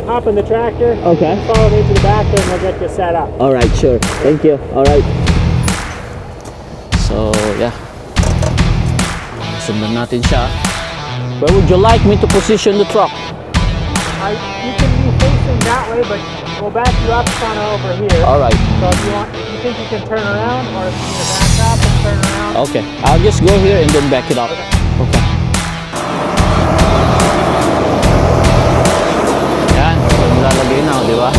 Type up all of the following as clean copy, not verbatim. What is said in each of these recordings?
hop in the tractor. Okay. Follow me to the back there and we'll get you set up. All right, sure. Thank you. All right. So, yeah. Sundan natin siya. Where would you like me to position the truck? You can be facing that way, but we'll back you up kind of over here. All right. So if you think you can turn around, or if you need to back up and turn around. Okay. I'll just go here and then back it up. Okay. Yan. So, nilalagay na, di ba?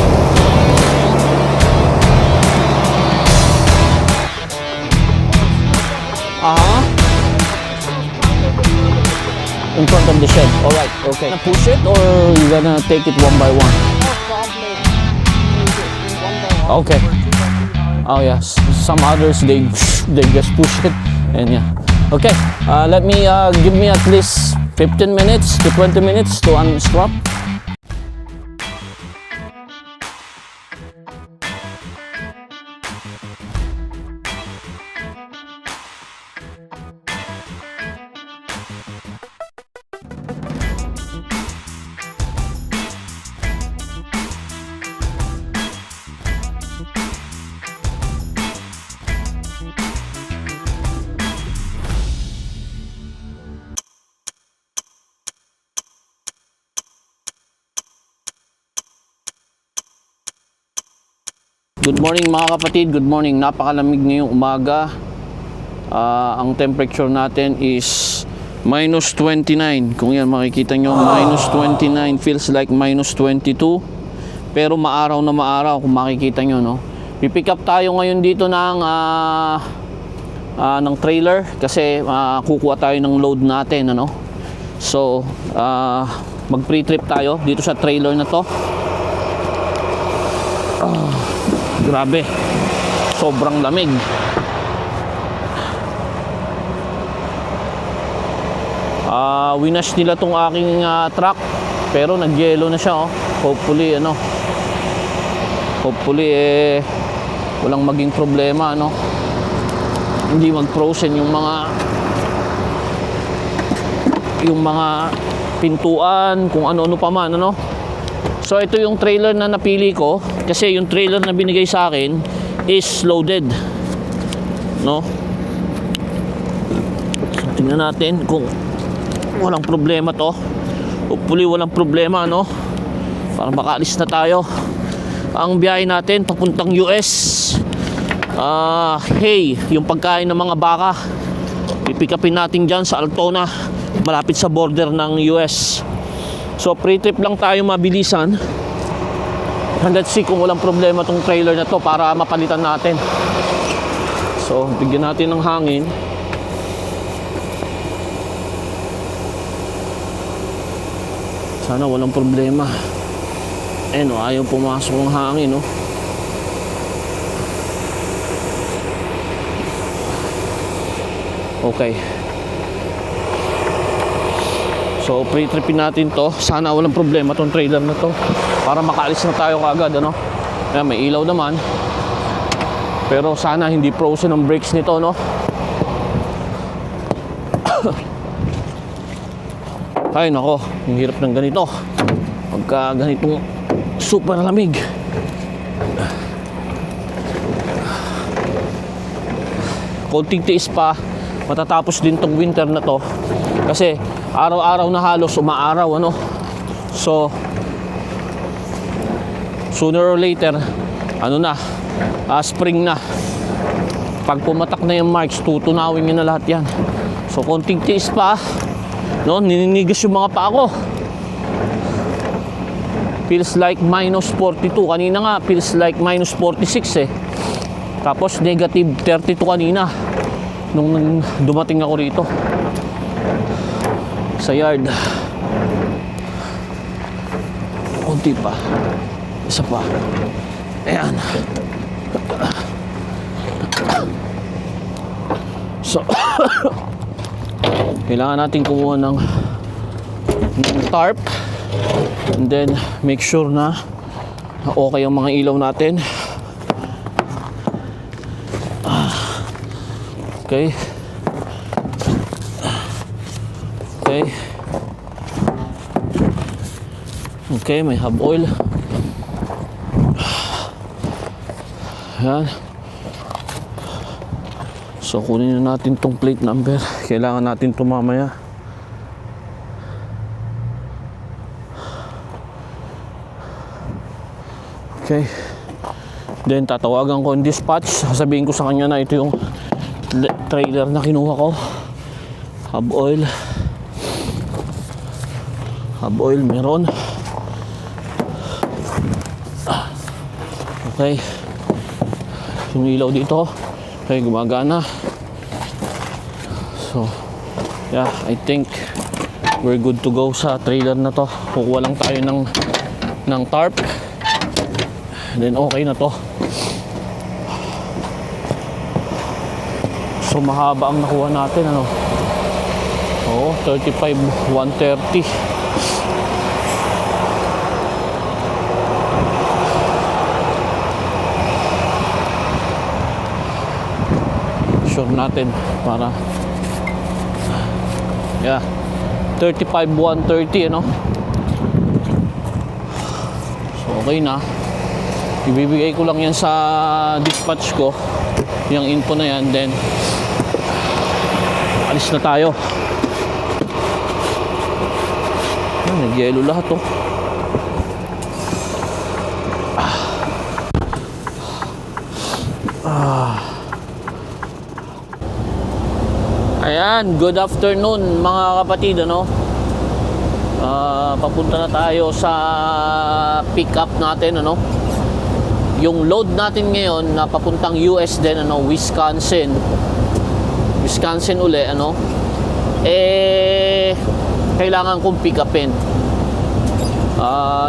In front of the shed. All right. Okay. Gonna push it or you gonna take it one by one? Okay. Oh yes. Some others they just push it and yeah. Okay. Let me give me at least 15 minutes to 20 minutes to unstrap. Good morning mga kapatid, good morning. Napakalamig ngayong umaga. Ang temperature natin is minus 29. Kung yan makikita nyo, minus 29 feels like minus 22. Pero maaraw na maaraw kung makikita nyo, no? Pipick up tayo ngayon dito ng trailer kasi kukuha tayo ng load natin, ano? So, mag pre-trip tayo dito sa trailer na to. Grabe, sobrang lamig. Winash nila tong aking truck pero nagyelo na siya, oh. Hopefully walang maging problema, ano, hindi mag-frozen yung mga pintuan, kung ano-ano pa man, ano. So ito yung trailer na napili ko kasi yung trailer na binigay sa akin is loaded, no? So, tingnan natin kung walang problema to. Hopefully walang problema, no? Para makaalis na tayo. Ang biyahe natin papuntang US. Hey, yung pagkain ng mga baka pipikapin natin dyan sa Altona, malapit sa border ng US. So pre-trip lang tayo, mabilisan. And let's see kung walang problema tong trailer na to para mapalitan natin. So bigyan natin ng hangin. Sana walang problema. No, ayaw pumasok ng hangin, no. Okay. So pre-tripin natin to. Sana walang problema tong trailer na to para makaalis na tayo kaagad, ano. Ayan, may ilaw naman. Pero sana hindi frozen ang brakes nito, no. Ay nako, ang hirap ng ganito pagka ganitong super lamig. Konting tiis pa, matatapos din tong winter na to kasi araw-araw na halos umaaraw, ano. So sooner or later spring na. Pag pumatak na yung March, tutunawin nyo na lahat yan. So konting tiis pa, no, nininigas yung mga paa ko. Feels like minus 42. Kanina nga feels like minus 46 eh. Tapos negative 32 kanina nung dumating ako rito sa yard. Konti pa. Isa pa. Ayan. So kailangan natin kumuha ng tarp and then make sure na okay ang mga ilaw natin. Okay. Okay. Okay, may hub oil. Yan. So kunin na natin tong plate number. Kailangan natin ito mamaya. Okay. Then tatawagan ko yung dispatch. Sasabihin ko sa kanya na ito yung trailer na kinuha ko. Hub oil. Hub oil meron. Okay. Yung ilaw dito. Okay, gumagana. So, yeah, I think we're good to go sa trailer na to. Kukuha lang tayo ng tarp. Then okay na to. So mahaba ang nakuha natin, ano? Oo, 35, 130. Sure natin para yeah, 35, 130, ano? So okay na. Ibibigay ko lang yan sa dispatch ko, yung info na yan, then alis na tayo. Nag-yellow lahat, oh. Ayan, good afternoon mga kapatid, ano? Papunta na tayo sa pick up natin, ano? Yung load natin ngayon na papuntang US din, ano, Wisconsin uli, ano, kailangan kong pick upin.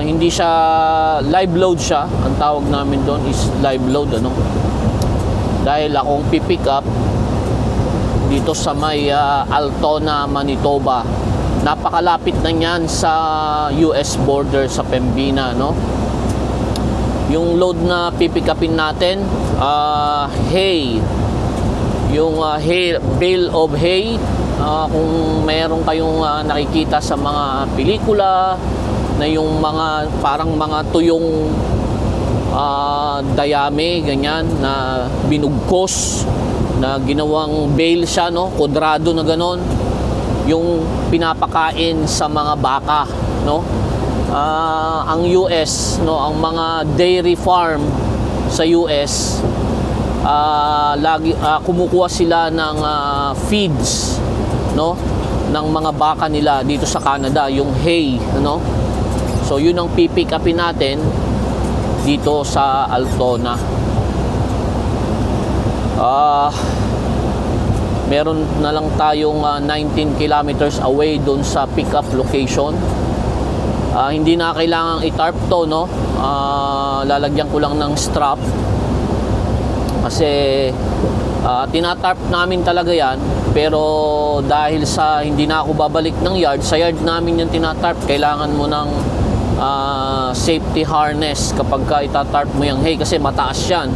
Hindi siya live load siya, ang tawag namin doon is live load, ano, dahil akong pipick up dito sa may Altona, Manitoba. Napakalapit na niyan sa US border sa Pembina, no? Yung load na pipick upin natin, hay, yung hay, bale of hay. Kung mayroon kayong nakikita sa mga pelikula na yung mga parang mga tuyong dayami, ganyan, na binugkos, na ginawang bale siya, no? Kwadrado na ganon, yung pinapakain sa mga baka, no? Ang US, no, ang mga dairy farm sa US, lagi kumukuha sila ng feeds, no, ng mga baka nila dito sa Canada, yung hay, ano. So yun ang pipick upin natin dito sa Altona. Meron na lang tayong 19 kilometers away doon sa pick up location. Hindi na kailangang i-tarp to, no? Lalagyan ko lang ng strap kasi tinatarp namin talaga yan, pero dahil sa hindi na ako babalik ng yard, sa yard namin yung tinatarp, kailangan mo ng safety harness kapag ka itatarp mo yung hay, kasi mataas yan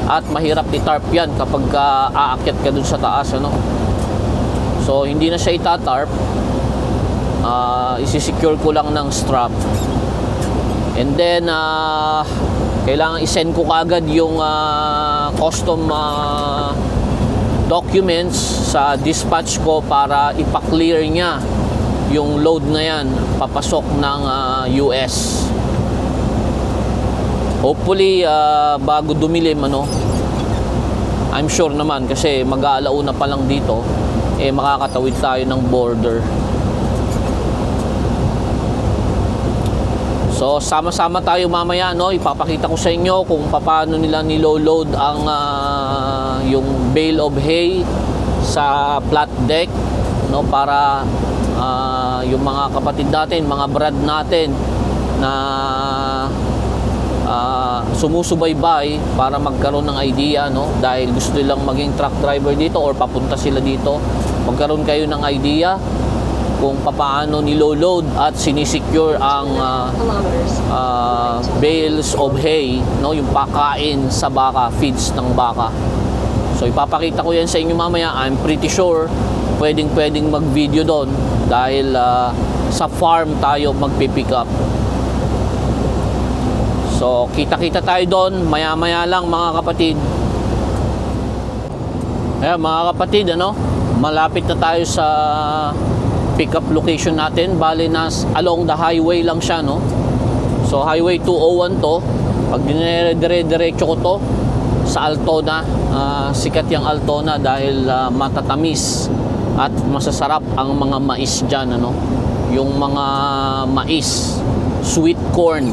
at mahirap i-tarp yan kapag aakyat ka dun sa taas, ano? So hindi na siya itatarp. Isi-secure ko lang ng strap, and then kailangan i-send ko kagad yung custom documents sa dispatch ko para ipa-clear niya yung load na yan papasok ng US. Hopefully bago dumilim, ano, I'm sure naman, kasi mag-aalauna pa lang dito, makakatawid tayo ng border. So sama-sama tayo mamaya, no? Ipapakita ko sa inyo kung paano nila nilo-load ang yung bale of hay sa flat deck, no, para yung mga kapatid natin, mga brad natin na sumusubaybay para magkaroon ng idea, no, dahil gusto nilang maging truck driver dito or papunta sila dito, magkaroon kayo ng idea kung paano nilo-load at sinisecure ang bales of hay, no, yung pakain sa baka, feeds ng baka. So ipapakita ko yan sa inyo mamaya. I'm pretty sure pwedeng mag-video doon dahil sa farm tayo magpipick up. So, kita-kita tayo doon, maya-maya lang mga kapatid. Ayan mga kapatid, malapit na tayo sa pick-up location natin. Bali na along the highway lang siya, no? So, Highway 201 to. Pag dire-diretso ko to sa Altona, sikat yung Altona dahil matatamis at masasarap ang mga mais dyan, yung mga mais, sweet corn,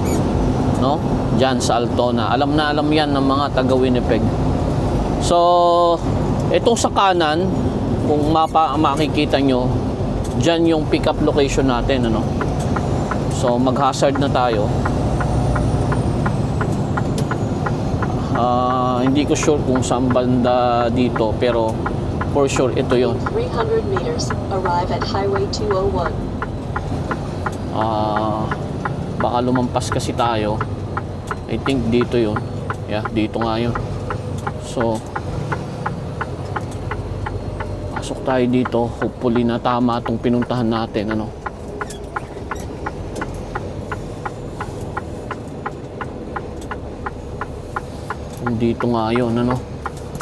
no? Dyan sa Altona. Alam na alam yan ng mga taga Winnipeg. So, itong sa kanan, kung makikita nyo, dyan yung pick-up location natin, So, mag-hazard na tayo. Hindi ko sure kung saan banda dito, pero for sure ito yon. 300 meters, arrive at Highway 201. Baka lumampas kasi tayo. I think dito yon. Yeah, dito nga yun. So, pasok tayo dito. Hopefully na tama itong pinuntahan natin, Dito nga yun,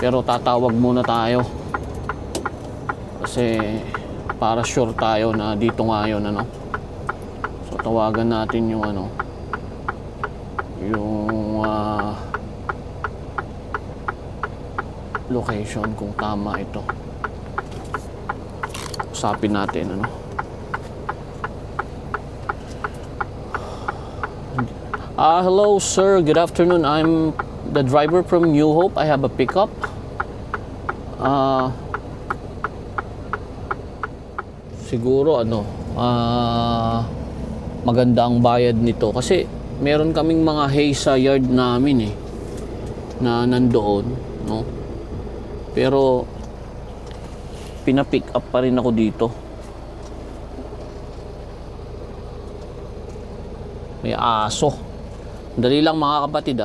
Pero tatawag muna tayo. Kasi para sure tayo na dito nga yun, So tawagan natin yung yung location kung tama ito. Usapin natin, hello sir, good afternoon. I'm the driver from New Hope. I have a pickup. Siguro maganda ang bayad nito kasi meron kaming mga hay sa yard namin na nandoon, no? Pero pina-pick up pa rin ako dito. May aso. Dali lang mga kapatid,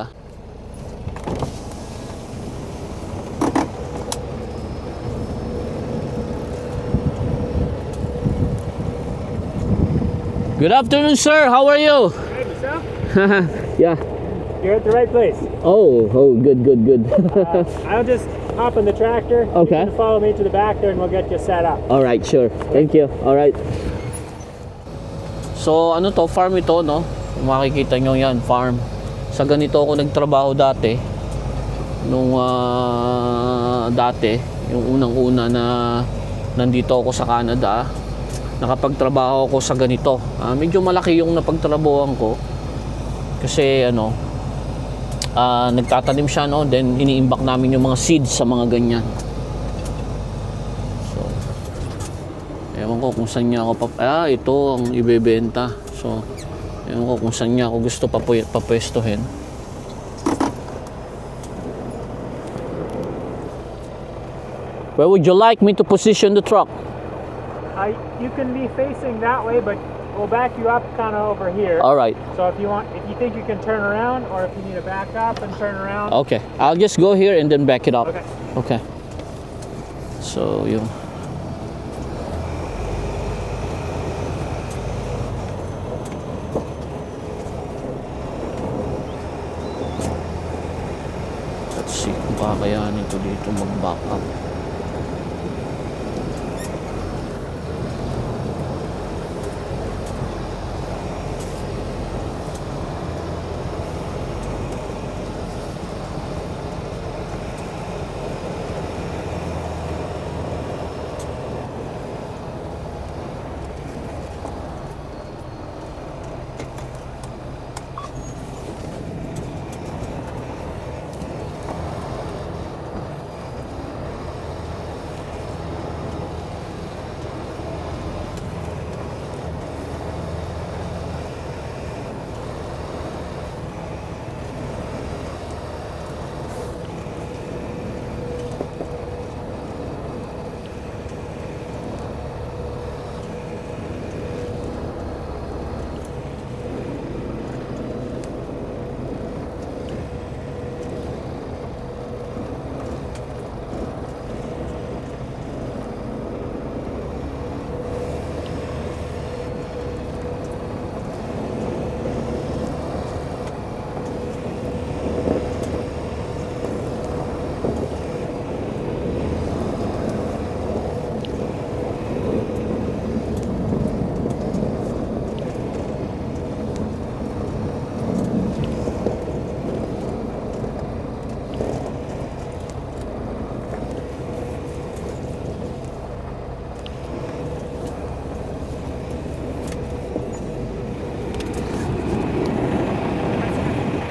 Good afternoon, sir. How are you? Good, yourself? Yeah. You're at the right place. Oh, good. I'll just hop in the tractor. Okay. You can follow me to the back there and we'll get you set up. All right, sure. Thank you. All right. So, farm ito, no? Makikita nyo yan, farm. Sa ganito ako nagtrabaho dati. Dati, yung unang-una na nandito ako sa Canada, nakapagtrabaho ako sa ganito. Medyo malaki yung napagtrabahoan ko. Kasi nagtatanim siya, then iniimbak namin yung mga seeds sa mga ganyan. So, ewan ko kung saan niya ako ito ang ibebenta. So, ewan ko kung saan niya ako gusto papwestuhin. Where would you like me to position the truck? You can be facing that way, but we'll back you up kind of over here. All right. So if you think you can turn around, or if you need to back up and turn around. Okay. I'll just go here and then back it up. Okay. Okay. So, yung let's see kung kakayanin ko dito mag-back up.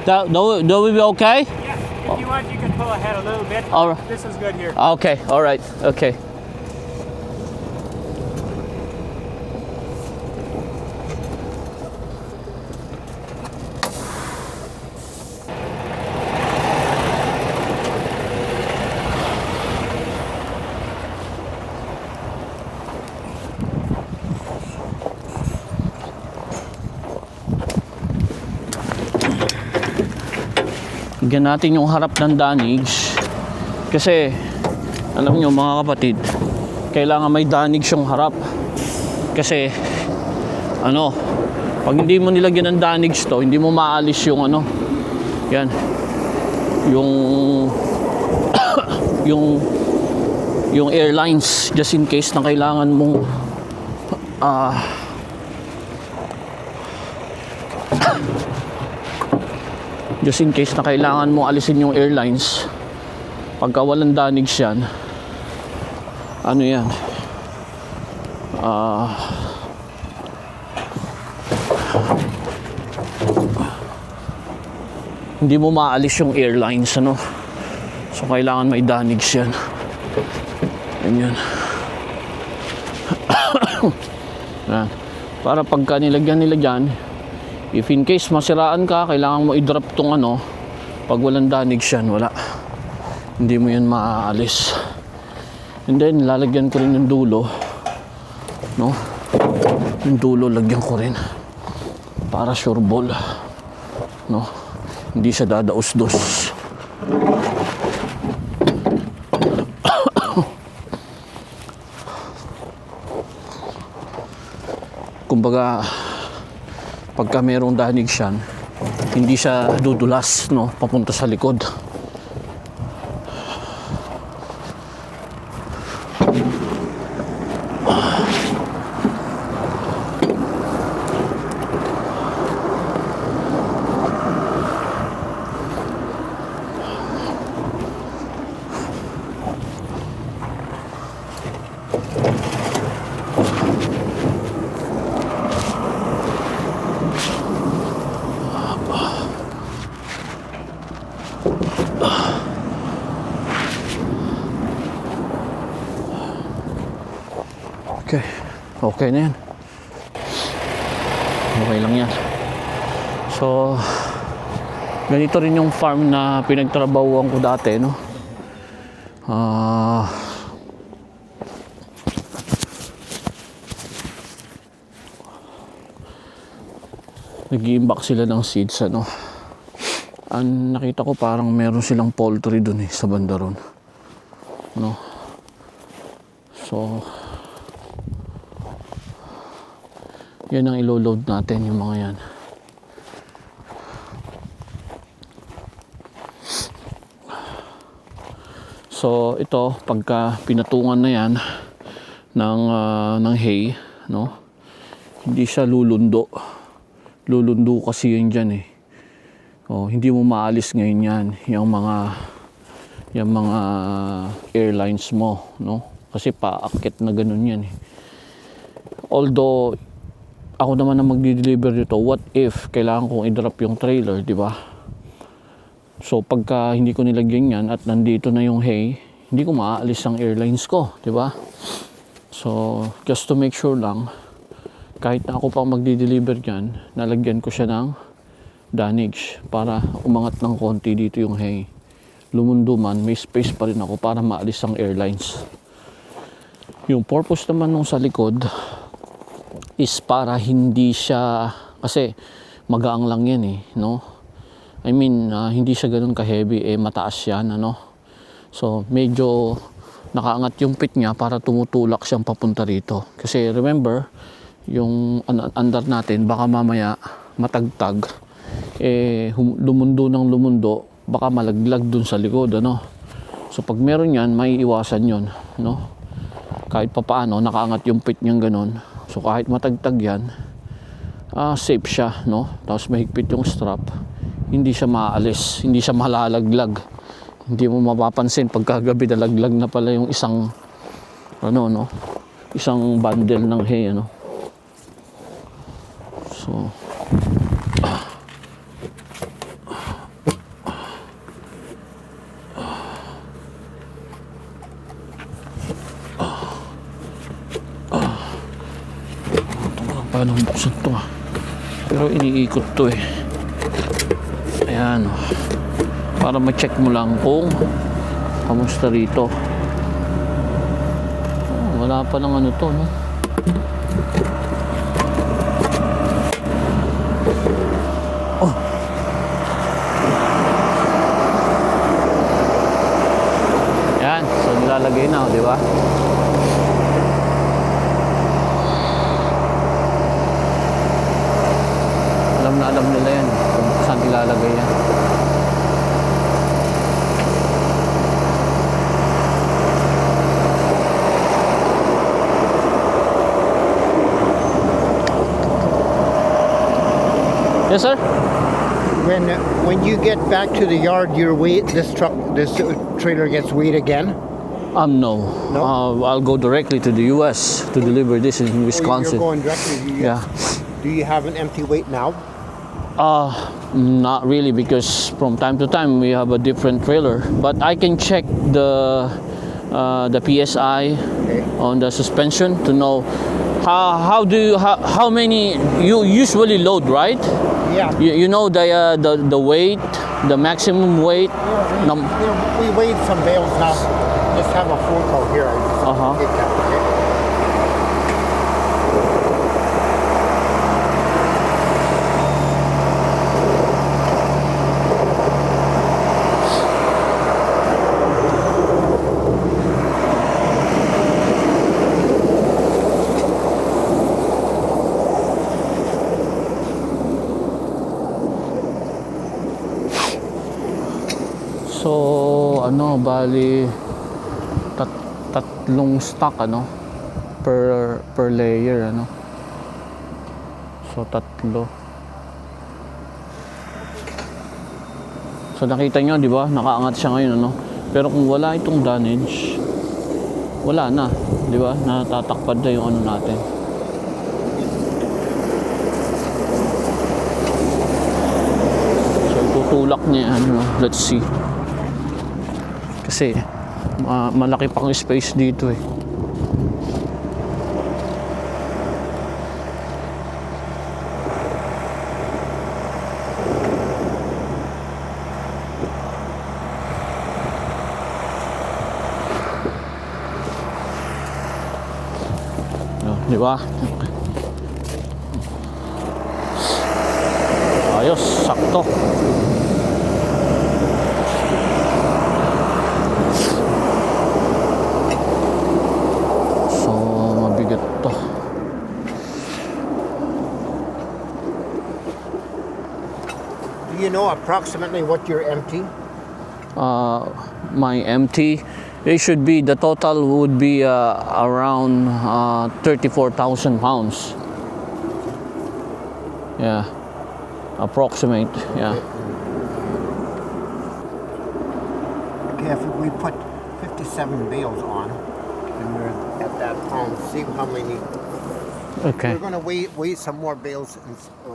That will be okay? Yeah. If you want, you can pull ahead a little bit. All right. This is good here. Okay, all right. Okay. Bigyan natin yung harap ng danigs kasi alam nyo mga kapatid, kailangan may danigs yung harap kasi ano, pag hindi mo nilagyan ng danigs to, hindi mo maalis yung ano, yan yung yung airlines just in case na kailangan mong just in case na kailangan mo alisin yung airlines, pagka walang danigs yan, ano yan, hindi mo maalis yung airlines, ano, so kailangan may danigs yan. Yan. Yan. Para pagka nilagyan nila dyan, if in case masiraan ka, kailangan mo i-drop tong ano, pag walang danigs yan, wala, hindi mo yan maaalis. And then lalagyan ko rin yung dulo, no, yung dulo lagyan ko rin para sure ball, no, hindi siya dadaos-dos. Kumbaga pagka merong danig siyan, hindi siya dudulas, no, papunta sa likod. Okay, okay na yan. Okay lang yan. So, ganito rin yung farm na pinagtrabahuan ko dati, no? Nag-i-imbak sila ng seeds, ano? Ang nakita ko parang meron silang poultry dun sa banda ron, no? So, yan ang ilo-load natin, yung mga yan. So ito, pagka pinatungan na yan ng hay, no, hindi siya lulundo kasi yun dyan, oh, hindi mo maalis ngayon yan yung mga airlines mo, no, kasi paakit na ganun yan, although ako naman na magdi-deliver dito, what if kailangan kong i-drop yung trailer, di ba? So pagka hindi ko nilagyan yan at nandito na yung hay, hindi ko maaalis ang airlines ko, di ba? So just to make sure lang, kahit na ako pang magdi-deliver yan, nalagyan ko siya ng danigs para umangat ng konti dito yung hay. Lumundo man, may space pa rin ako para maalis ang airlines. Yung purpose naman nung sa likod is para hindi siya, kasi magaang lang yan, no? I mean, hindi siya ganun ka-heavy, mataas yan, ano? So medyo nakaangat yung pit niya para tumutulak siyang papunta rito. Kasi remember, yung under natin, baka mamaya matagtag, lumundo ng lumundo, baka malaglag dun sa likod, ano? So pag meron yan, may iwasan yun, no? Kahit papaano, nakaangat yung pit niyang ganun. So kahit matagtag yan, safe siya, no? Tapos mahigpit yung strap, hindi siya maalis, hindi siya malalaglag. Hindi mo mapapansin pagkagabi nalaglag na pala yung isang ano, no? Isang bundle ng hay, ano? So Paano buksan to ah? Pero iniikot to eh. Ayan oh. Para ma-check mo lang kung kamusta rito. Oh, wala pa lang ano to, no? Oh. Yan, so nilalagay na, di ba? Alam na alam nila yan kung saan ilalagay yan. Yes, sir? When you get back to the yard, this trailer gets weighed again. No. No? I'll go directly to the U.S. to deliver this in Or Wisconsin. you're going directly to the US. Yeah. Do you have an empty weight now? Not really, because from time to time we have a different trailer. But I can check the PSI Okay. on the suspension to know how many you usually load, right? Yeah. You know the weight, the maximum weight. We weighed some bales now. Just have a phone call here. Uh-huh. Take that, okay? So ano, bali tatlong stock ano per layer ano. So tatlo. So nakita nyo, di ba? Nakaangat siya ngayon ano. Pero kung wala itong damage, wala na, di ba? Natatakpad na yung ano natin. So tutulak niya ano, let's see. Kasi malaki pang space dito eh. Di ba? Ayos, sakto. So, mabigat to. Do you know approximately what you're emptying? My MT, it should be, the total would be around 34,000 pounds. Yeah, approximate, yeah. Okay, if we put 57 bales on, and we're at that pound, see how many. Okay, We're going to weigh some more bales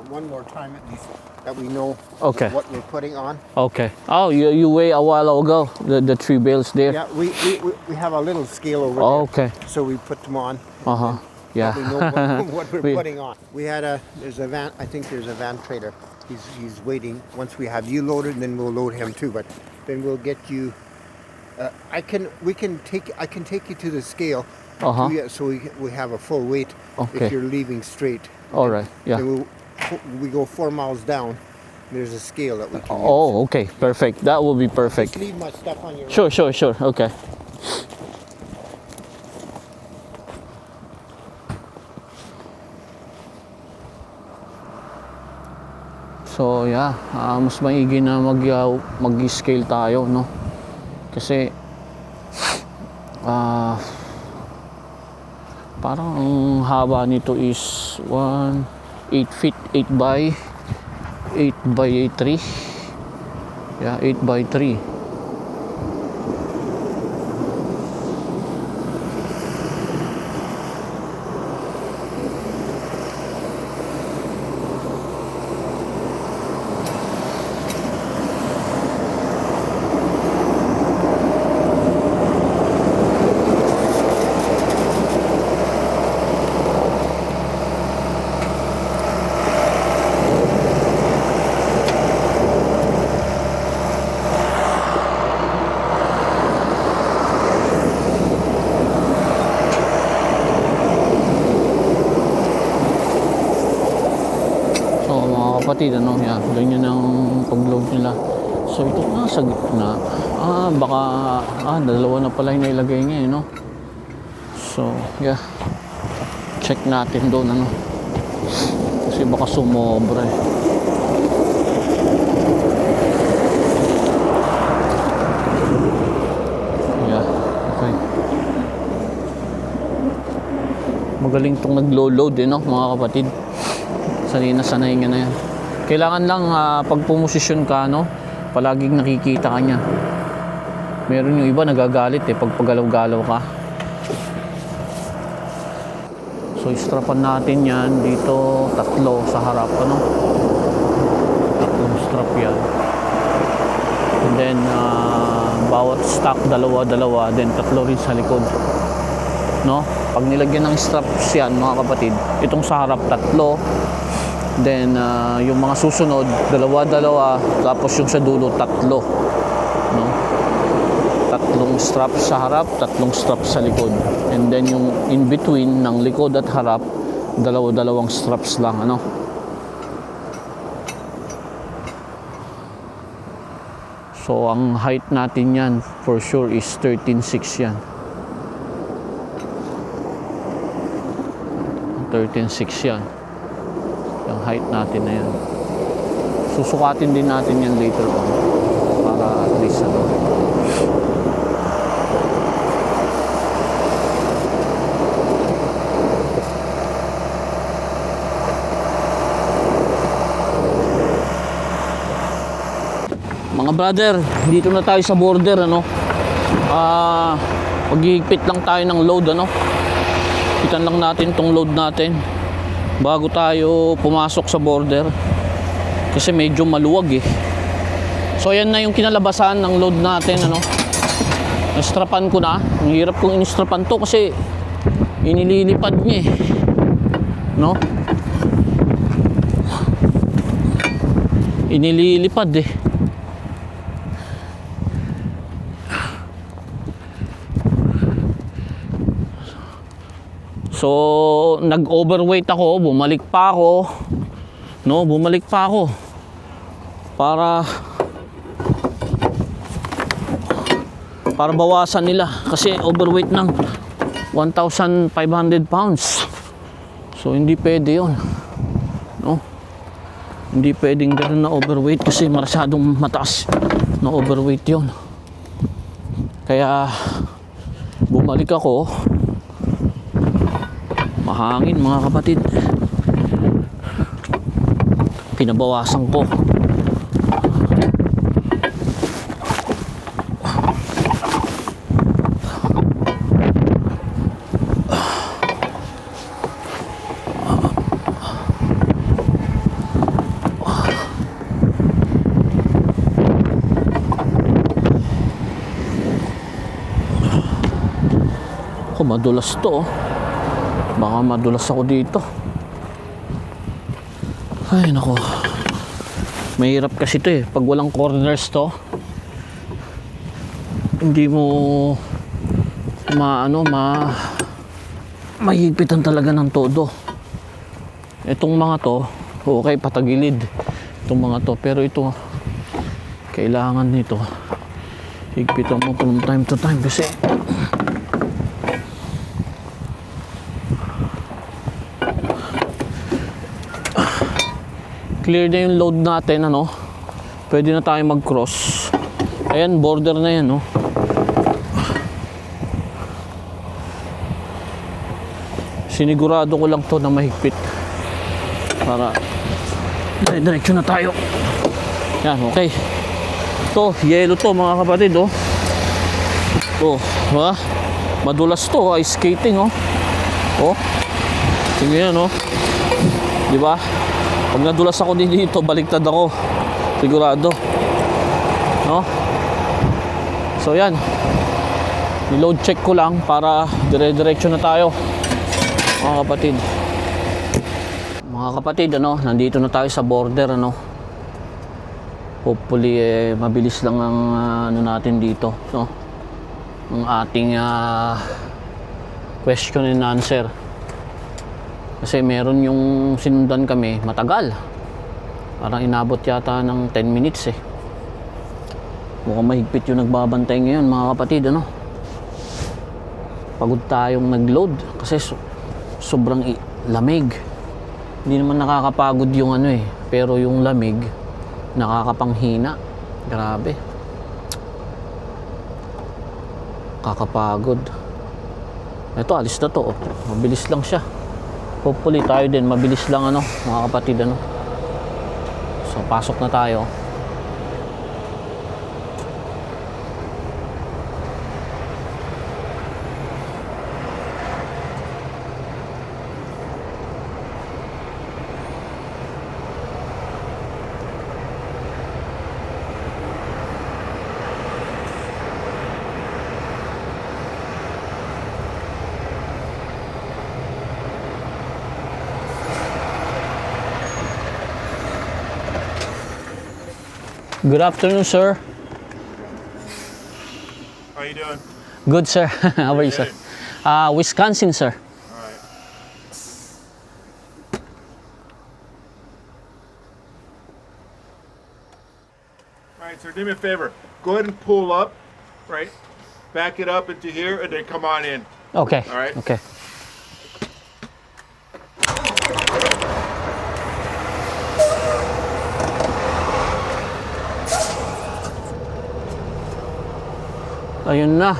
one more time at least, that we know Okay. what we're putting on. okay. Oh, you weigh a while ago, the 3 bales there? Yeah, we have a little scale over Oh, there. okay. So we put them on. Uh-huh, yeah. We know what we're We- putting on. We had there's a van, I think there's a van trader. He's waiting. Once we have you loaded, then we'll load him too. But then we'll get you, I can take you to the scale. Uh-huh. So we have a full weight Okay. if you're leaving straight. All right, yeah. Then we go 4 miles down. There's a scale that we can use. Oh, okay, perfect. That will be perfect. Just leave my stuff on your Sure, okay. So yeah, mas maigi na mag-scale tayo, no? Kasi parang ang haba nito is 8 feet, 8 by 3. Yeah, 8 by 3. kapatid, ano, yan, ganyan ang pag-load nila. So ito nasa gitna. Baka dalawa na pala yung nailagay niya, no? So, yeah. Check natin doon, ano. Kasi baka sumobra eh. Yeah, okay. Magaling tong naglo-load eh, no, mga kapatid. Sanay na yan. Kailangan lang pag pumosisyon ka, no, palaging nakikita ka niya. Meron yung iba nagagalit eh pag pagalaw-galaw ka. So istrapan natin yan dito, 3 sa harap, ano. 3 strap yan. And then bawat stock dalawa, then 3 rin sa likod. No? Pag nilagyan ng straps yan, mga kapatid, itong sa harap 3, then yung mga susunod dalawa, tapos yung sa dulo 3, no? 3 straps sa harap, 3 straps sa likod, and then yung in between ng likod at harap, dalawang straps lang, ano. So ang height natin yan for sure is 13.6 yan. 13.6 yan. Yung height natin na yan. Susukatin din natin yan later on. Para at least ano. Mga brother, dito na tayo sa border, ano. Paghihigpit lang tayo ng load, ano. Hipitan lang natin tong load natin bago tayo pumasok sa border kasi medyo maluwag eh. So ayan na yung kinalabasan ng load natin, ano. Nastrapan ko na. Ang hirap kong inistrapan to kasi inililipad niya eh, no. Inililipad eh. So, nag-overweight ako, bumalik pa ako. No, bumalik pa ako. Para bawasan nila kasi overweight ng 1,500 pounds. So, hindi pwede 'yon. No? Hindi pwedeng ganoon na overweight kasi masyadong mataas na overweight 'yon. Kaya bumalik ako. Mahangin, mga kapatid. Pinabawasan ko. Madulas to, oh. Baka madulas ako dito. Ay nako, mahirap kasi to eh pag walang corners to. Hindi mo mahigpitan talaga ng todo. Itong mga to okay, patagilid itong mga to, pero ito kailangan nito higpitan mo from time to time kasi clear na yung load natin, ano. Pwede na tayo mag-cross. Ayan, border na yan, no. Sinigurado ko lang to na mahigpit para diretso na tayo. Yan, okay. To, yellow to, mga kapatid, oh. Oh, ha? Madulas to, ice skating, oh. Oh. Tingnan yan, oh. Di ba? Pag nadulas ako dito, baliktad ako. Sigurado. No? So yan. Ni-load check ko lang para dire-diretso na tayo. Mga kapatid. Mga kapatid, ano, nandito na tayo sa border, ano. Hopefully mabilis lang ang ano natin dito, no. Ang ating question and answer. Kasi meron yung sinundan kami matagal. Parang inabot yata ng 10 minutes eh. Mukhang mahigpit yung nagbabantay ngayon mga kapatid, ano. Pagod tayong nag-load kasi sobrang lamig. Hindi naman nakakapagod yung ano eh, pero yung lamig nakakapanghina. Grabe. Kakapagod. Ito, alis na to. Oh. Mabilis lang siya. Hopefully tayo din mabilis lang, ano, mga kapatid, ano. So pasok na tayo. Good afternoon, sir. How you doing? Good, sir. How are you, sir? Wisconsin, sir. All right. All right, sir, do me a favor. Go ahead and pull up, right? Back it up into here and then come on in. Okay. All right. Okay. Ayun na.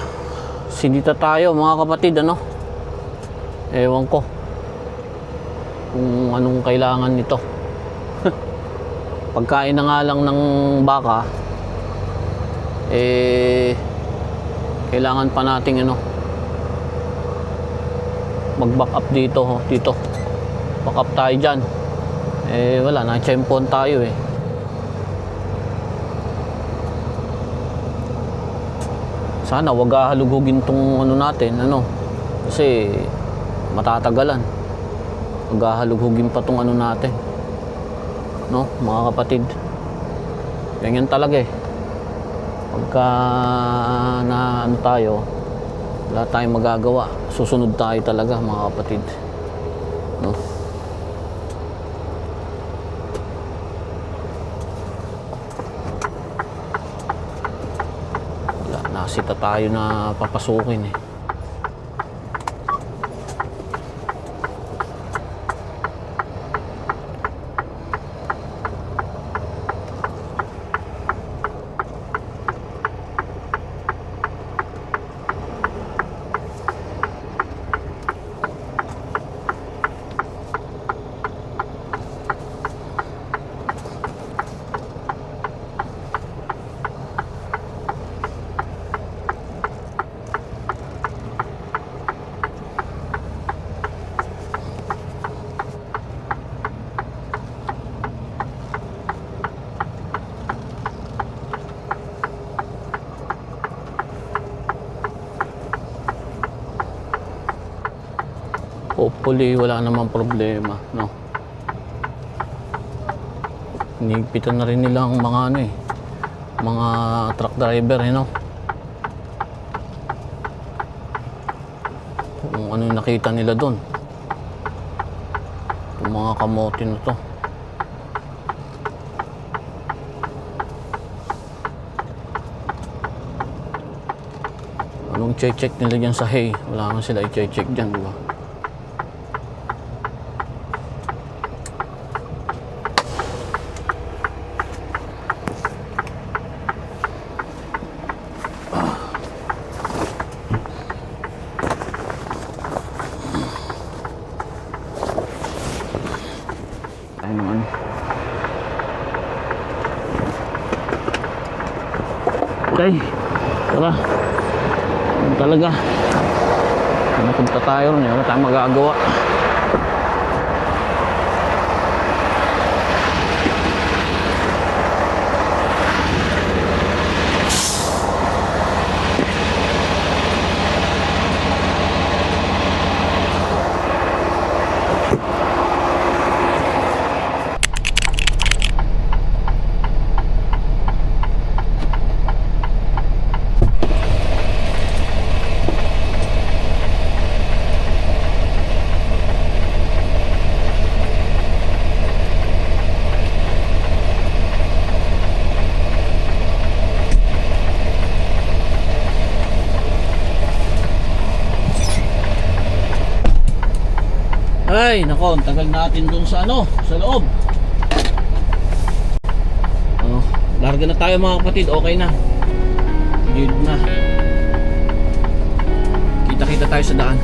Sinita tayo mga kapatid, ano. Ewan ko kung anong kailangan nito. Pagkain na nga lang ng baka, kailangan pa nating ano, mag-back up dito, dito. Back up tayo dyan. Wala, na-chempon tayo eh. Sana wag hahalugugin tong ano natin, ano. Kasi matatagalan. Wag hahalugugin pa tong ano natin. No, mga kapatid. Ganyan talaga eh. Pagka na ano tayo, wala tayong magagawa. Susunod tayo talaga, mga kapatid. No? Wala, nasita tayo na papasukin eh. Hopefully wala namang problema, no. Hinigpitan na rin nila ang mga ano eh, mga truck driver eh, no. Kung ano yung nakita nila doon, yung mga kamote na to. Anong check nila dyan sa hay? Wala naman sila i-check dyan, di ba? Okay, tara. Ano talaga? Napunta tayo rin, wala tayong magagawa. Ay, nako, ang tagal natin dun sa ano, sa loob. Oh, larga na tayo mga kapatid, okay na. Good na. Kita-kita tayo sa daan.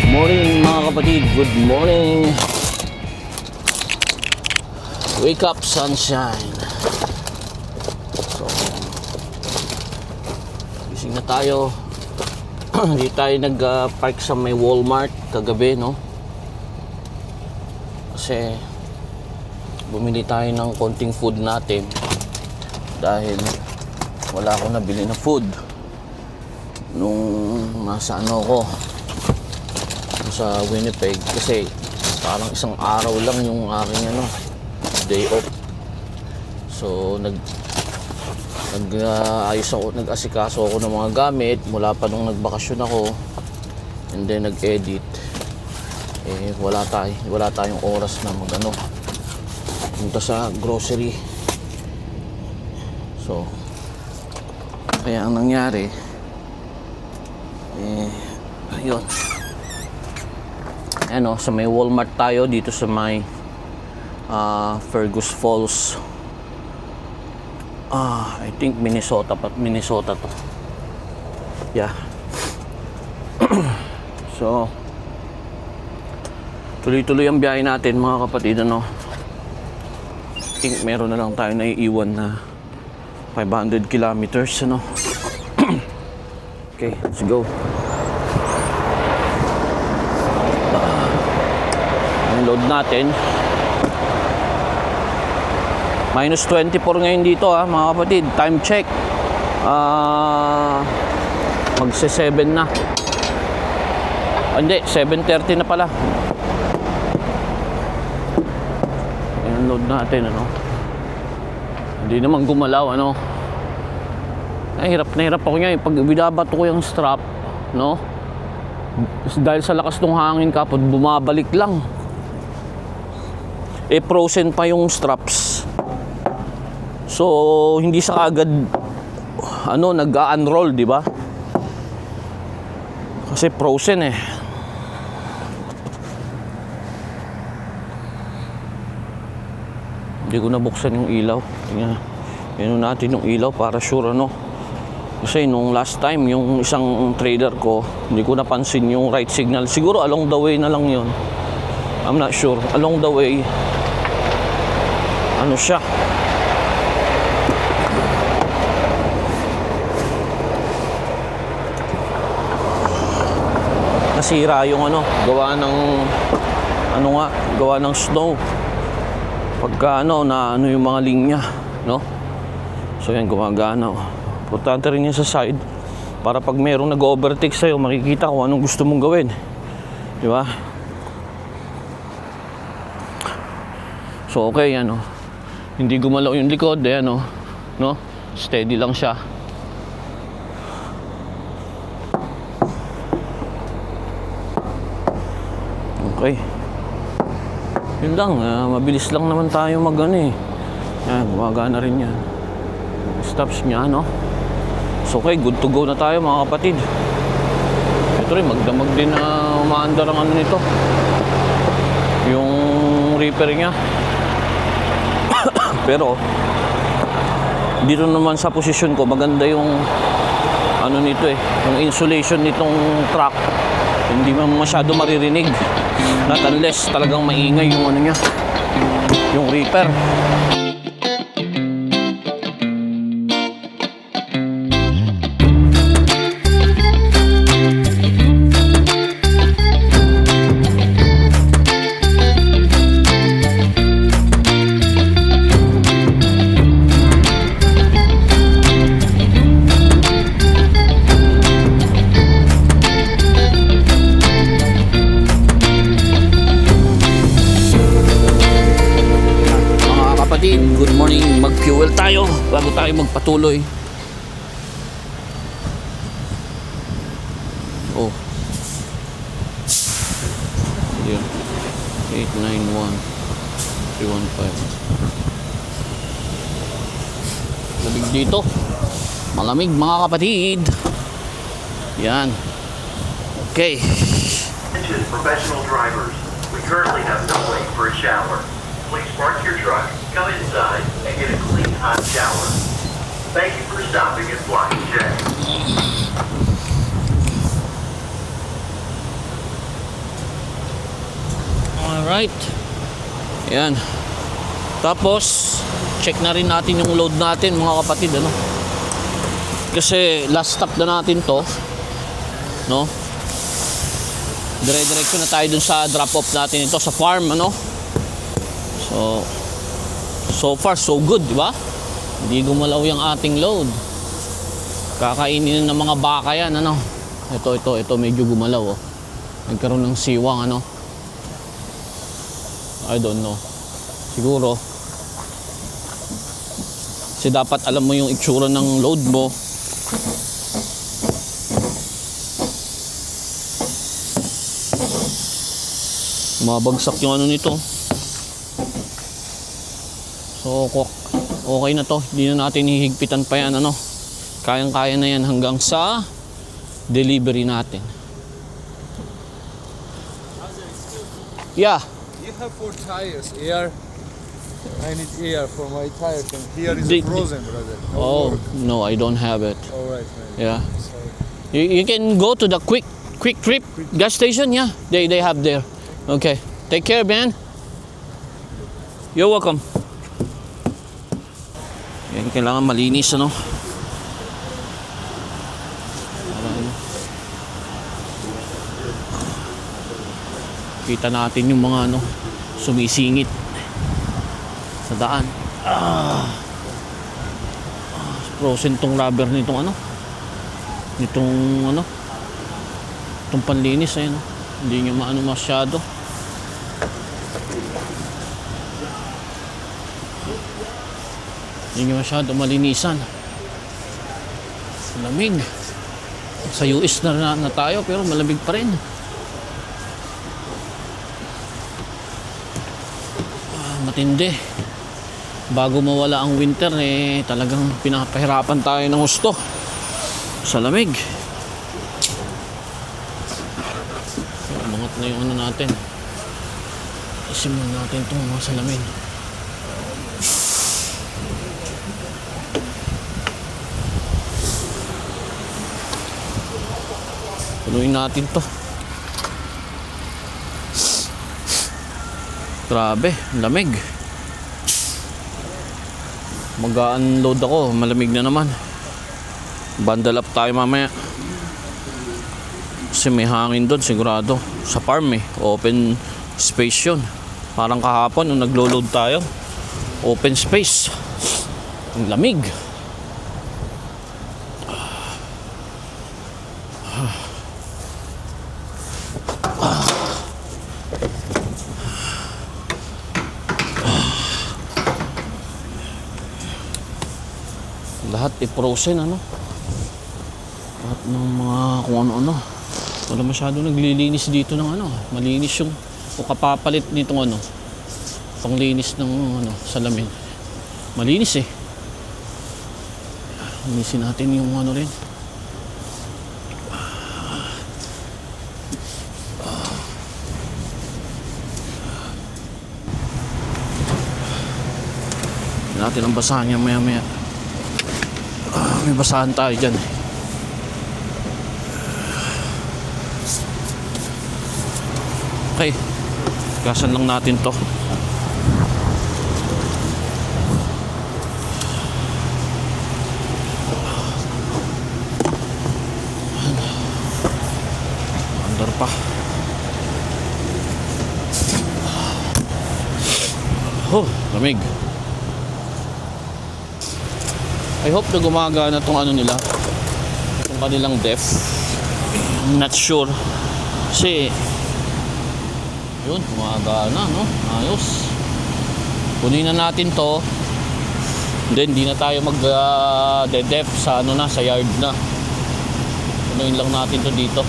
Morning mga kapatid, good morning. Wake up sunshine. So, gising na tayo. Hindi tayo nag-park sa may Walmart kagabi, no? Kasi bumili tayo ng konting food natin dahil wala akong nabili na food nung nasa ano ko sa Winnipeg, kasi parang isang araw lang yung aking ano, day off. So nag-asikaso ako ng mga gamit mula pa nung nagbakasyon ako, and then nag-edit. Wala tayong oras na magano punta sa grocery. So kaya ang nangyari ayun, ano, sa may Walmart tayo dito sa may Fergus Falls. I think Minnesota to. Yeah. So tuloy-tuloy ang biyahe natin mga kapatid, ano. I think meron na lang tayo naiiwan na 500 kilometers, ano. Okay, let's go. Load natin. Minus 24 ngayon dito, mga kapatid. Time check. Magse-7 na. Hindi, 7:30 na pala. Ayan, load natin, ano. Hindi naman gumalaw, ano. Nahirap ako ngayon. Pag binabato ko yung strap, no, dahil sa lakas ng hangin kapod, bumabalik lang. Frozen pa yung straps. So hindi sa agad ano nag-unroll, di ba? Kasi frozen eh. Hindi ko nabuksan yung ilaw. Tingnan natin yung ilaw para sure, ano. Kasi nung last time yung isang trader ko, hindi ko napansin yung right signal. Siguro along the way na lang yun. I'm not sure. Along the way, ano siya, nasira yung ano, gawa ng snow. Pagka ano, na ano yung mga linya, no? So yan, gumagana. Importante rin yan sa side para pag merong nag-overtake sa'yo, makikita kung anong gusto mong gawin, di ba? So okay, ano, hindi gumalaw yung likod, ano, no? Steady lang siya. Okay. Yun lang, mabilis lang naman tayo mag-ano eh. Yan, gumagana rin yan. Stops niya, no? So okay, good to go na tayo mga kapatid. Ito rin, magdamag din na umaandar ang ano nito, yung reaper niya. Pero dito naman sa posisyon ko, maganda yung ano nito eh, yung insulation nitong truck. Hindi man masyado maririnig, not unless talagang maingay yung ano niya, yung reaper. tayo bago tayo magpatuloy. Oh. Here. 891-315. Lamig dito. Malamig mga kapatid. Yan. Okay. Attention professional drivers. We currently have no wait for a shower. Please park your truck, come inside, and get a clean hot shower. Thank you for stopping at Flying J. Alright. Yan. Tapos, check na rin natin yung load natin mga kapatid, ano? Kasi last stop na natin to, no? Dire-diretso na tayo dun sa drop off natin ito sa farm, ano? So far so good, di ba? Hindi gumalaw yung ating load. Kakainin ng mga baka yan, ano? Ito medyo gumalaw, oh. Nagkaroon ng siwang, ano? I don't know. Siguro kasi dapat alam mo yung itsura ng load mo. Mabagsak yung ano nito. So okay na to. Hindi na natin hihigpitan pa yan, ano. Kayang-kaya na yan hanggang sa delivery natin. Yeah. You have 4 tires, air. I need air for my tires, and here is The- frozen, brother. Oh, no, I don't have it. Alright, man. Yeah. Sorry. You can go to the quick trip gas station, yeah. They have there. Okay. Take care, man. You're welcome. Yan, kailangan malinis, ano. Kita natin yung mga ano sumisingit sa daan. Frozen tong rubber nitong ano. Itong panlinis ayun. Hindi nyo maano masyado. Hindi nyo masyado malinisan. Malamig. Sa US na tayo pero malamig pa rin. Matindi. Bago mawala ang winter talagang pinapahirapan tayo ng husto sa lamig. Umangat na yung ano natin. Isimun natin itong mga salamin. Punuin natin to. Grabe, lamig. Mag-unload ako, malamig na naman. Bundle up tayo mamaya. Kasi may hangin doon sigurado. Sa farm open space yun. Parang kahapon nung naglo-load tayo, open space. Ang lamig. Lahat i-frozen, ano. Lahat ng mga kung ano-ano. Wala masyado naglilinis dito ng ano. Malinis yung o kapapalit nitong ano. Panglinis ng ano, salamin. Malinis Linisin natin yung ano rin. Natin ang basahan niya maya-maya. May basahan tayo dyan. Okay. Gasan lang natin to. Andar pa. Oh, lamig. I hope na gumagana tong ano nila, itong kanilang def. I'm not sure kasi yun, gumagana, no? Ayos. Kunin na natin to Then hindi na tayo mag de-dep sa ano na, sa yard na. Anuin lang natin to dito.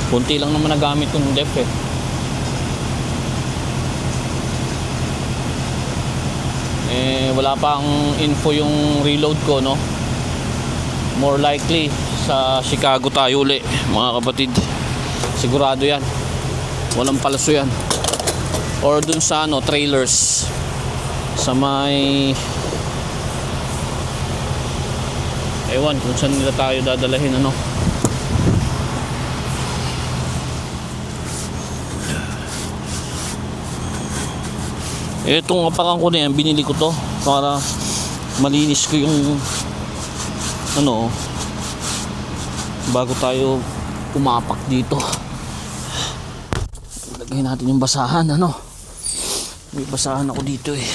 Kunti lang naman nagamit yung dep eh. Wala pang info yung reload ko, no? More likely sa Chicago tayo uli, mga kapatid. Sigurado yan. Walang palaso yan. Or dun sa ano, trailers sa may ewan kung saan nila tayo dadalahin, ano. Itong apakan ko na yan, binili ko to para malinis ko yung ano bago tayo pumapak dito. Ilagay natin yung basahan, ano. May basahan ako dito eh.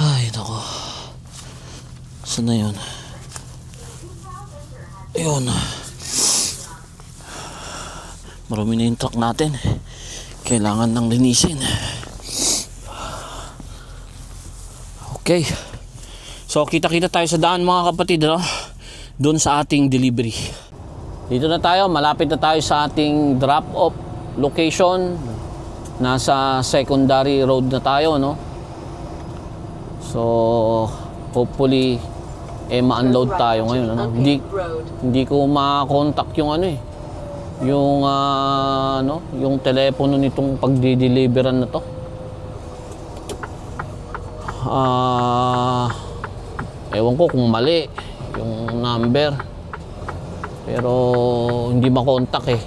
Ay nako, saan na yun? Ayun, marami na yung truck natin, kailangan nang linisin. Okay, so kita-kita tayo sa daan, mga kapatid, no? Doon sa ating delivery. Dito na tayo, malapit na tayo sa ating drop-off location. Nasa secondary road na tayo, no? So hopefully ma-unload tayo ngayon, ano? Hindi ko ma-contact yung ano eh, yung ano, yung telepono nitong pagdi-deliveran na to. Ewan ko kung mali yung number, pero hindi makontak eh.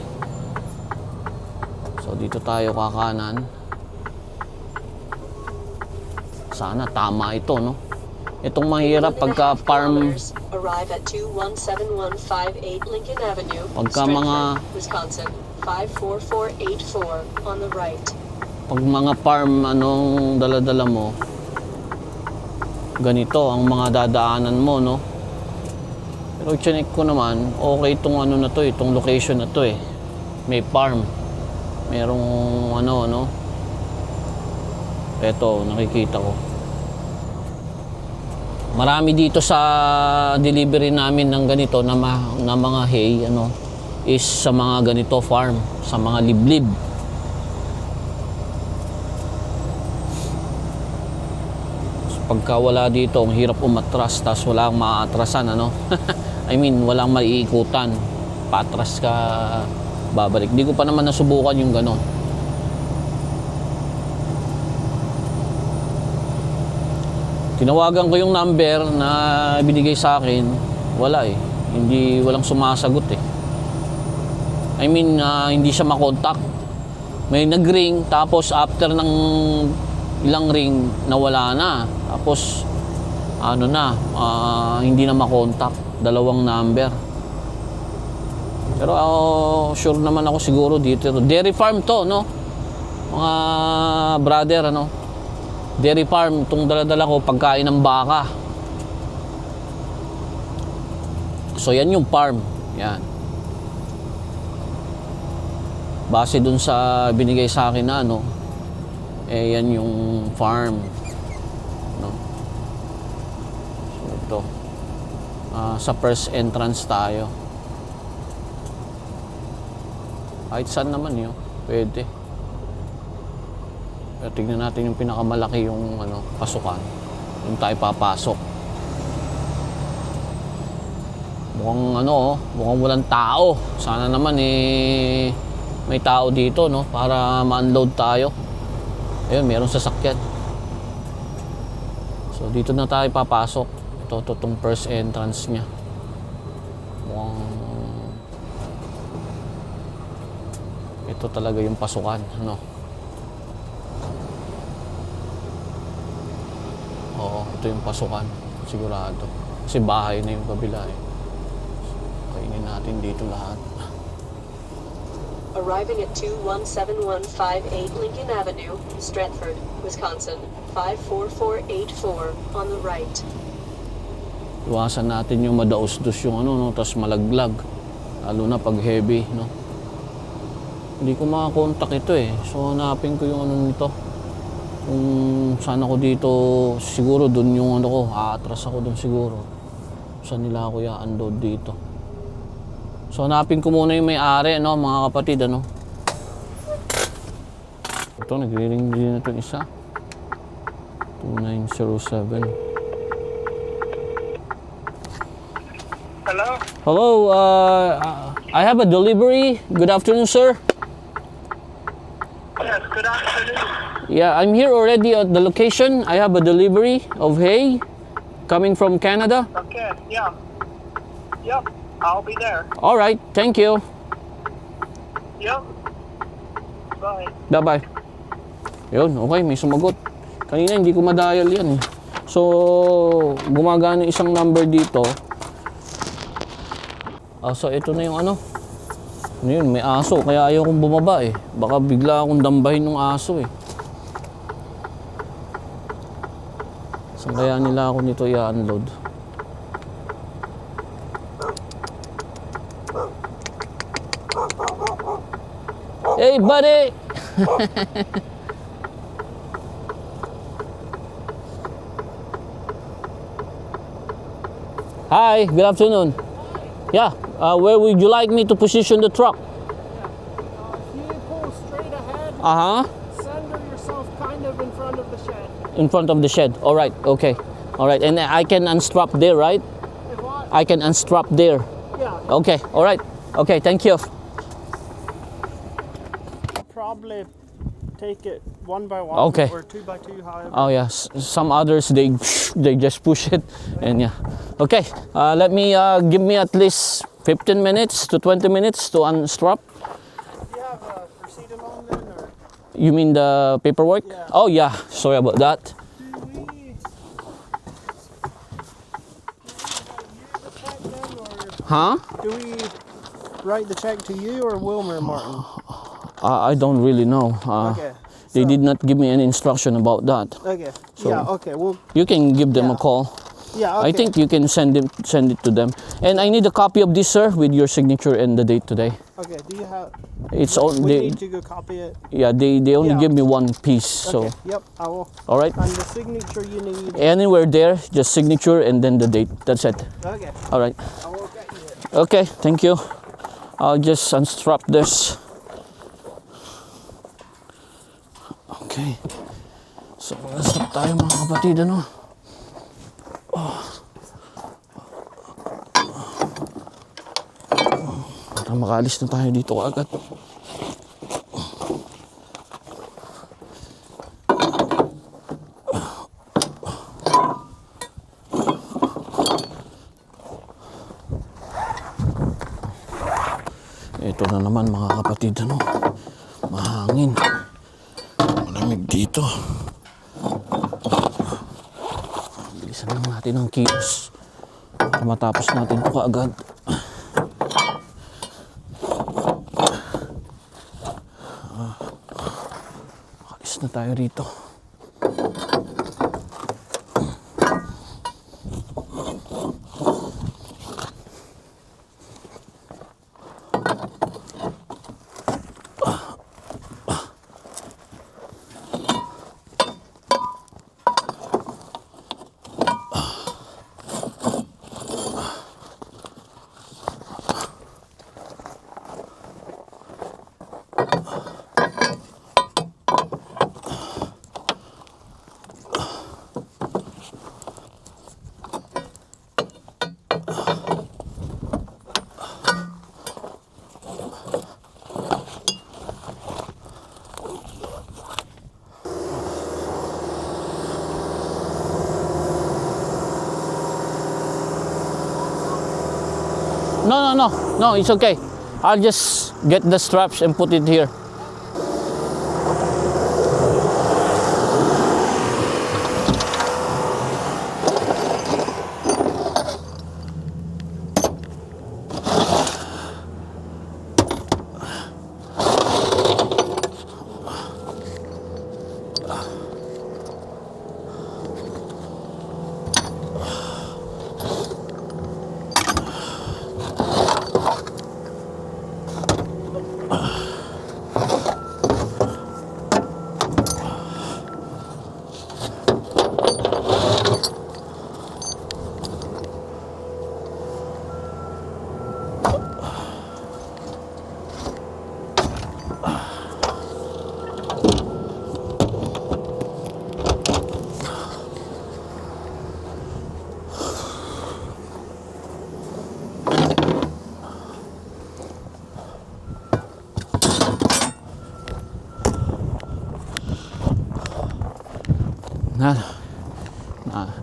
So dito tayo kakanan. Sana tama ito, no? Itong mahirap pagka farm, Arrive at 217158 Lincoln Avenue, pagka mga Wisconsin 54484 on the right. pag mga farm, anong dala-dala mo, ganito ang mga dadaanan mo, no? Pero chinek ko naman, okay itong ano na to, itong location na to eh. May farm, merong ano, no? Eto, nakikita ko. Marami dito sa delivery namin ng ganito na mga hay, ano, is sa mga ganito farm, sa mga liblib. Pagka wala dito, ang hirap umatras, tas wala kang maatrasan, ano. I mean, walang maiikutan, patras ka, babalik. Di ko pa naman nasubukan yung gano'n. Tinawagan ko yung number na binigay sa akin, wala eh, walang sumasagot eh. I mean, hindi siya makontak. May nag-ring, tapos after ng ilang ring, nawala na. Tapos ano na, hindi na makontak, dalawang number. Pero sure naman ako siguro dito. Dairy farm to, no? Mga brother, ano? Dairy farm, itong dala-dala ko, pagkain ng baka. So yan yung farm, yan. Base dun sa binigay sa akin na ano, yan yung farm, no? So ito, sa first entrance tayo. Kahit saan naman yun, pwede. Pero tignan natin yung pinakamalaki yung ano, pasukan. Yung tayo papasok. Mukhang ano, mukhang walang tao. Sana naman may tao dito, no, para ma-unload tayo. Ayun, merong sasakyan. So dito na tayo papasok. Ito itong first entrance niya. Mukhang ito talaga yung pasukan, ano. Oo, ito yung pasukan, sigurado. Kasi bahay na yung kabila eh. So, kainin natin dito lahat. Arriving at 217158 Lincoln Avenue, Stratford, Wisconsin 54484 on the right. Iwasan natin yung madaos-dos yung ano, no, tapos malaglag. Lalo na pag heavy, no. Hindi ko makakontak ito eh. So hanapin ko yung ano nito. Kung saan ako dito, siguro dun yung ano ko, aatras ako dun siguro. Saan nila ako i-unload dito. So hanapin ko muna yung may-ari, no, mga kapatid, ano. Ito, nagre-ring din na itong isa. 2907. Hello? Hello, I have a delivery. Good afternoon, sir. Yes, good afternoon. Yeah, I'm here already at the location. I have a delivery of hay coming from Canada. Okay, yeah. Yep, I'll be there. All right, thank you. Yep. Bye. Bye-bye. Yun, okay, may sumagot. Kanina hindi ko madial yan eh. So, gumagana isang number dito. So ito na yung ano. Ano yun, may aso. Kaya ayaw kong bumaba eh. Baka bigla akong dambahin ng aso eh. Saan kaya nila ako nito i-unload? Hey buddy! Hi, good afternoon. Yeah, where would you like me to position the truck? If you pull straight ahead, Uh-huh. center yourself kind of in front of the shed. In front of the shed. All right, okay. All right, and I can unstrap there, right? If what? I can unstrap there. Yeah, Okay, all right. Okay, thank you. probably take it one by one Okay. or two by two, however. Oh yeah, some others they just push it and yeah. Okay, let me give me at least 15 minutes to 20 minutes to unstrap. Do you have a receipt along then, or You mean the paperwork? Yeah. Oh yeah, sorry about that. do we? The check then, or Huh? do we write the check to you or Wilmer Martin? I don't really know. Okay. They so- did not give me any instruction about that. Okay. So- yeah. Okay. Well. You can give them a Yeah. call. Yeah. Okay. I think you can send it to them. And I need a copy of this, sir, with your signature and the date today. Okay. Do you have? It's all We they, need to go copy it. yeah, they only Yeah. give me one piece. So, Okay. Yep. I will. all right. And the signature you need. Anywhere there, just signature and then the date. That's it. Okay. All right. I will get you it. Okay, thank you. I'll just unstrap this. Okay. So, unstrap tayo mga kapatid, ano? Para makaalis na tayo dito agad. Ito na naman mga kapatid, ano? Mahangin. Malamig dito. Bilisan lang natin ang kilos para matapos natin ito kaagad. Alis na tayo rito. No, it's okay. I'll just get the straps and put it here.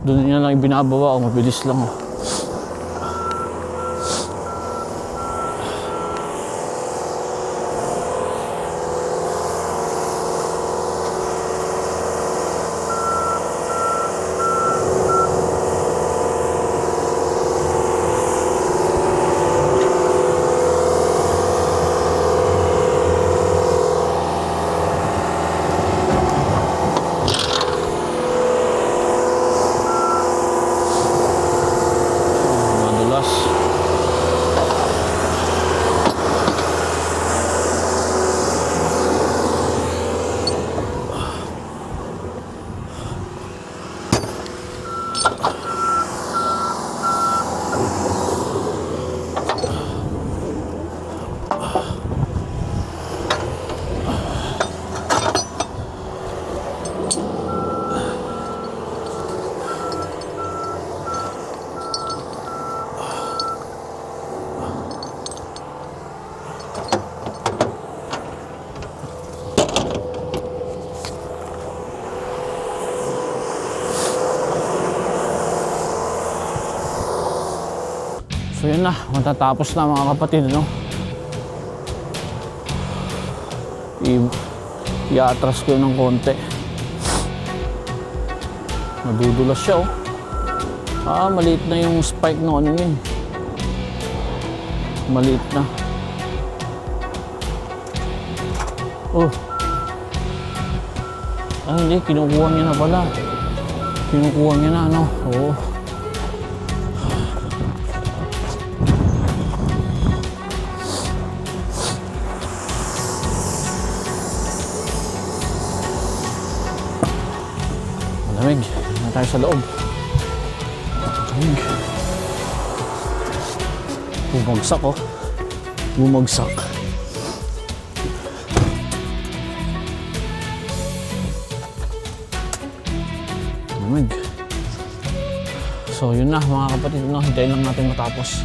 Doon niya lang ibinabawa. Mabilis lang. Oh. Madulas. So yun na, matatapos na mga kapatid, no? I-atras ko ng konti. Nadudulas siya, oh. Maliit na yung spike na ano yun. Maliit na. Oh. Hindi, kinukuha niya na pala. Kinukuha niya na, ano? Oo. Malamig. Na tayo sa loob. Malamig. Bumagsak, oh. Bumagsak. Malamig. So yun na mga kapatid, no? Hintayin lang natin matapos.